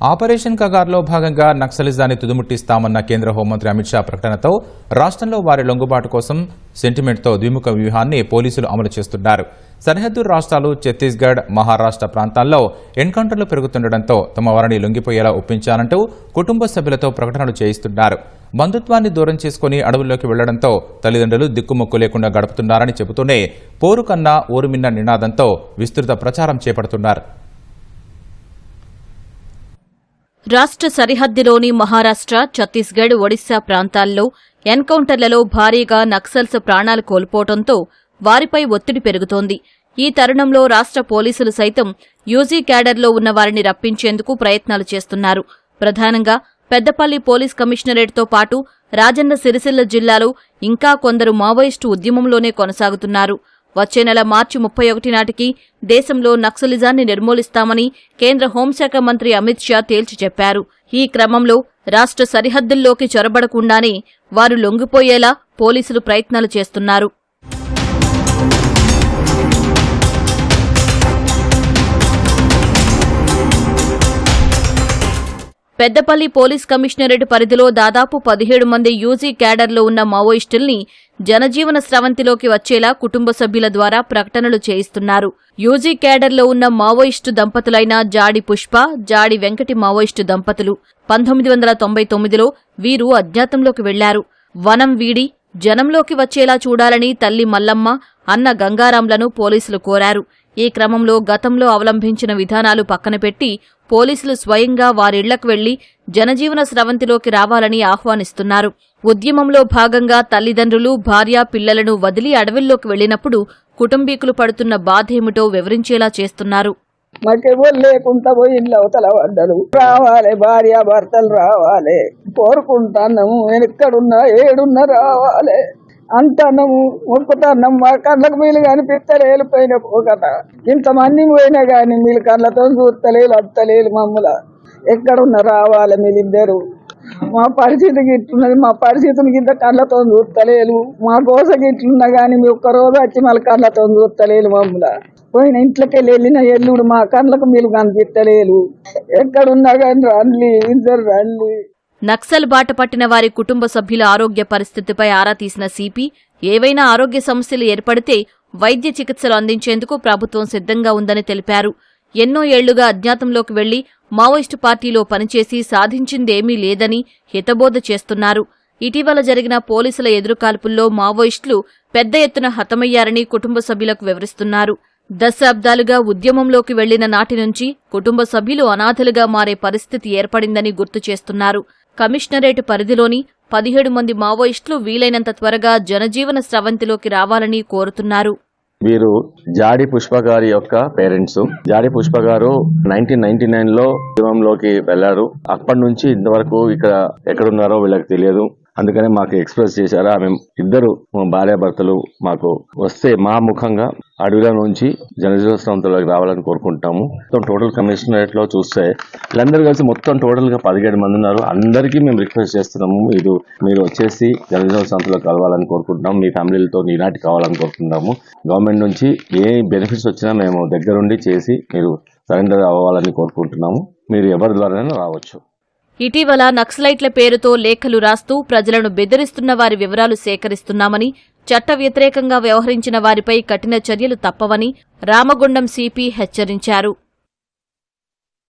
Operation కగార్లో భాగంగా నక్సలిజాన్ని తుదుముట్టిస్తామన్న కేంద్ర హోంమంత్రి అమిత్ షా ప్రకటనతో రాష్ట్రంలో వారి లొంగుబాటు కోసం సెంటిమెంట్తో ద్విముఖ వ్యూహాన్ని పోలీసులు అమలు చేస్తున్నారు. సరిహద్దు రాష్ట్రాలు ఛత్తీస్గఢ్, మహారాష్ట్ర ప్రాంతాల్లో ఎన్కౌంటర్లు పెరుగుతుండటంతో తమ వారిని లొంగిపోయేలా ఒప్పించాలంటూ కుటుంబ సభ్యులతో ప్రకటనలు చేయిస్తున్నారు. బంధుత్వాన్ని దూరం చేసుకుని అడవుల్లోకి వెళ్లడంతో తల్లిదండ్రులు దిక్కుమొక్కు లేకుండా గడుపుతున్నారని చెబుతూనే పోరు కన్నా ఊరుమిన్న నినాదంతో విస్తృత ప్రచారం చేపడుతున్నారు. రాష్ట్ర సరిహద్దులోని మహారాష్ట్ర, ఛత్తీస్గఢ్, ఒడిశా ప్రాంతాల్లో ఎన్కౌంటర్లలో భారీగా నక్సల్స్ ప్రాణాలు కోల్పోవడంతో వారిపై ఒత్తిడి పెరుగుతోంది. ఈ తరుణంలో రాష్ట్ర పోలీసులు సైతం యూజీ క్యాడర్లో ఉన్న వారిని రప్పించేందుకు ప్రయత్నాలు చేస్తున్నారు. ప్రధానంగా పెద్దపల్లి పోలీస్ కమిషనరేట్తో పాటు రాజన్న సిరిసిల్ల జిల్లాలో ఇంకా కొందరు మావోయిస్టు ఉద్యమంలోనే కొనసాగుతున్నారు. వచ్చే నెల మార్చి 31 నాటికి దేశంలో నక్సలిజాన్ని నిర్మూలిస్తామని కేంద్ర హోంశాఖ మంత్రి అమిత్ షా తేల్చి చెప్పారు. ఈ క్రమంలో రాష్ట్ర సరిహద్దుల్లోకి చొరబడకుండానే వారు లొంగిపోయేలా పోలీసులు ప్రయత్నాలు చేస్తున్నారు. పెద్దపల్లి పోలీస్ కమిషనరేట్ పరిధిలో దాదాపు 17 మంది యూజీ క్యాడర్లో ఉన్న మావోయిస్టుల్ని జనజీవన స్రవంతిలోకి వచ్చేలా కుటుంబ సభ్యుల ద్వారా ప్రకటనలు చేయిస్తున్నారు. యూజీ క్యాడర్లో ఉన్న మావోయిస్టు దంపతులైన జాడి పుష్ప, జాడి వెంకటి మావోయిస్టు దంపతులు 1999లో వీరు అజ్ఞాతంలోకి వెళ్లారు. వనం వీడి జనంలోకి వచ్చేలా చూడాలని తల్లి మల్లమ్మ, అన్న గంగారాంలను పోలీసులు కోరారు. ఈ క్రమంలో గతంలో అవలంబించిన విధానాలు పక్కనపెట్టి పోలీసులు స్వయంగా వారిళ్లకు వెళ్లి జనజీవన స్రవంతిలోకి రావాలని ఆహ్వానిస్తున్నారు. ఉద్యమంలో భాగంగా తల్లిదండ్రులు, భార్య, పిల్లలను వదిలి అడవుల్లోకి వెళ్లినప్పుడు కుటుంబీకులు పడుతున్న బాధేమిటో వివరించేలా చేస్తున్నారు. మాకెవరు లేకుండా పోయి ఇళ్ళ అవతల పడ్డలు రావాలి, భార్య భర్తలు రావాలి, కోరుకుంటున్నాము. ఎక్కడున్నా ఏడున్నా రావాలి అంటున్నాము, మొక్కుతున్నాము. మా కళ్ళకు మీరు కనిపిస్తలే వెళ్ళిపోయిన పోకట. ఇంతమంది పోయినా కానీ మీరు కళ్ళతో చూస్తలేదు, అత్తలేదు. మమ్మల ఎక్కడున్నా రావాలి మీరిద్దరు. మా పరిస్థితి గిట్లున్నది, మా పరిస్థితిని కింద కళ్ళతో చూస్తలేదు. మా కోస గిట్లున్నా కానీ మీ ఒక్కరోజు వచ్చి మళ్ళీ కళ్ళతో చూస్తలేదు. మమ్మల పోయిన ఇంట్లోకి వెళ్ళిన ఎల్లుడు మా కళ్ళకు మీరు కనిపిస్తలేదు. ఎక్కడున్నా కానీ రండి, ఇద్దరు రండి. నక్సల్ బాట పట్టిన వారి కుటుంబ సభ్యుల ఆరోగ్య పరిస్థితిపై ఆరా తీసిన సిపి ఏవైనా ఆరోగ్య సమస్యలు ఏర్పడితే వైద్య చికిత్సలు అందించేందుకు ప్రభుత్వం సిద్ధంగా ఉందని తెలిపారు. ఎన్నో ఏళ్లుగా అజ్ఞాతంలోకి వెళ్లి మావోయిస్టు పార్టీలో పనిచేసి సాధించిందేమీ లేదని హితబోధ చేస్తున్నారు. ఇటీవల జరిగిన పోలీసుల ఎదురుకాల్పుల్లో మావోయిస్టులు పెద్ద ఎత్తున హతమయ్యారని కుటుంబ సభ్యులకు వివరిస్తున్నారు. దశాబ్దాలుగా ఉద్యమంలోకి వెళ్లిన నాటి నుంచి కుటుంబ సభ్యులు అనాథలుగా మారే పరిస్థితి ఏర్పడిందని గుర్తు చేస్తున్నారు. కమిషనరేట్ పరిధిలోని 17 మంది మావోయిస్టులు వీలైనంత త్వరగా జనజీవన స్రవంతిలోకి రావాలని కోరుతున్నారు. వీరు జాడి పుష్ప గారి యొక్క పేరెంట్స్. జాడి పుష్ప గారు 1999లో ఉద్యమంలోకి వెళ్లారు. అప్పటి నుంచి ఇంతవరకు ఇక్కడ ఎక్కడున్నారో వీళ్ళకి తెలియదు. అందుకనే మాకు ఎక్స్ప్రెస్ చేశారు. ఆమె ఇద్దరు భార్యాభర్తలు మాకు వస్తే మా ముఖంగా అడవిలో నుంచి జనజీవన స్రవంతిలోకి రావాలని కోరుకుంటాము. టోటల్ కమిషనరేట్ లో చూస్తే వీళ్ళందరూ కలిసి మొత్తం టోటల్ గా 17 మంది ఉన్నారు. అందరికీ మేము రిక్వెస్ట్ చేస్తున్నాము, మీరు వచ్చేసి జనజీవన స్రవంతిలోకి కలవాలని కోరుకుంటున్నాము. మీ ఫ్యామిలీలతో ఈనాటి కావాలని కోరుకుంటున్నాము. గవర్నమెంట్ నుంచి ఏ బెనిఫిట్స్ వచ్చినా మేము దగ్గరుండి చేసి మీరు సరెండర్ అవ్వాలని కోరుకుంటున్నాము. మీరు ఎవరి ద్వారానే రావచ్చు. ఇటీవల నక్సలైట్ల పేరుతో లేఖలు రాస్తూ ప్రజలను బెదిరిస్తున్న వారి వివరాలు సేకరిస్తున్నామని, చట్ట వ్యతిరేకంగా వ్యవహరించిన వారిపై కఠిన చర్యలు తప్పవని రామగుండం సిపి హెచ్చరించారు.